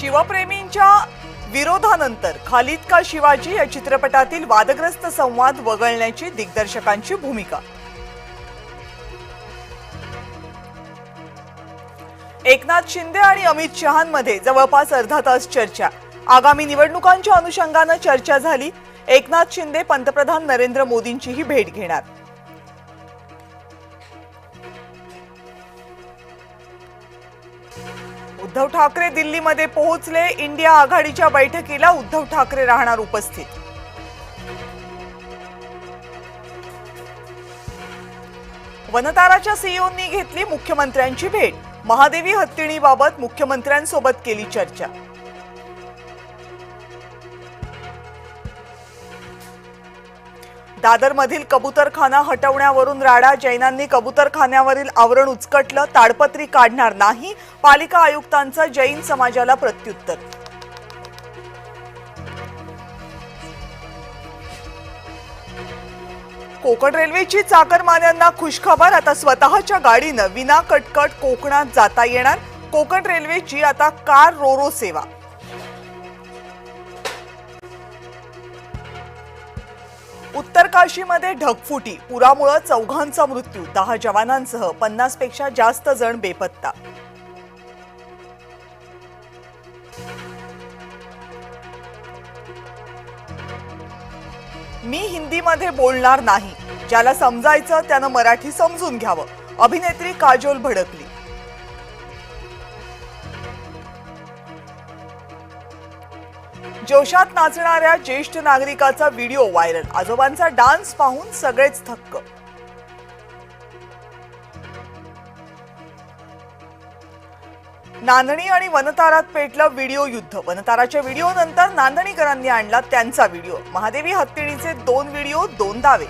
शिवप्रेमींच्या विरोधानंतर खालीद का शिवाजी या चित्रपटातील वादग्रस्त संवाद वगळण्याची दिग्दर्शकांची भूमिका। एकनाथ शिंदे आणि अमित शहांमध्ये जवळपास अर्धा तास चर्चा। आगामी निवडणुकांच्या अनुषंगाने चर्चा झाली। एकनाथ शिंदे पंतप्रधान नरेंद्र मोदींचीही भेट घेणार। उद्धव ठाकरे दिल्लीमध्ये पोहोचले। इंडिया आघाडीच्या बैठकीला उद्धव ठाकरे राहणार उपस्थित। वनताराच्या सीईओंनी घेतली मुख्यमंत्र्यांची भेट। महादेवी हत्तीणीबाबत मुख्यमंत्र्यांसोबत केली चर्चा। दादरमधील कबूतरखाना हटवण्यावरून राडा। जैनांनी कबूतरखान्यावरील आवरण उचकटलं। ताडपत्री काढणार नाही, पालिका आयुक्तांचं जैन समाजाला प्रत्युत्तर। कोकण रेल्वेची चाकरमान्यांना खुशखबर। आता स्वतःच्या गाडीनं विना कटकट कोकणात जाता येणार। कोकण रेल्वेची आता कार रोरो सेवा। उत्तर काशीमध्ये ढगफुटी। पुरामुळे चौघांचा मृत्यू। 10 जवानांसह 50 पेक्षा जास्त जण बेपत्ता। मी हिंदीमध्ये बोलणार नाही, ज्याला समजायचं त्यानं मराठी समजून घ्यावं। अभिनेत्री काजोल भडकली। जोशात नाचणाऱ्या ज्येष्ठ नागरिकाचा व्हिडिओ व्हायरल। आजोबांचा डान्स पाहून सगळेच थक्क। नांदणी आणि वनतारात पेटलं व्हिडिओ युद्ध। वनताराच्या व्हिडिओ नंतर नांदणीकरांनी आणला त्यांचा व्हिडिओ। महादेवी हत्तीणीचे 2 व्हिडिओ 2 दावे।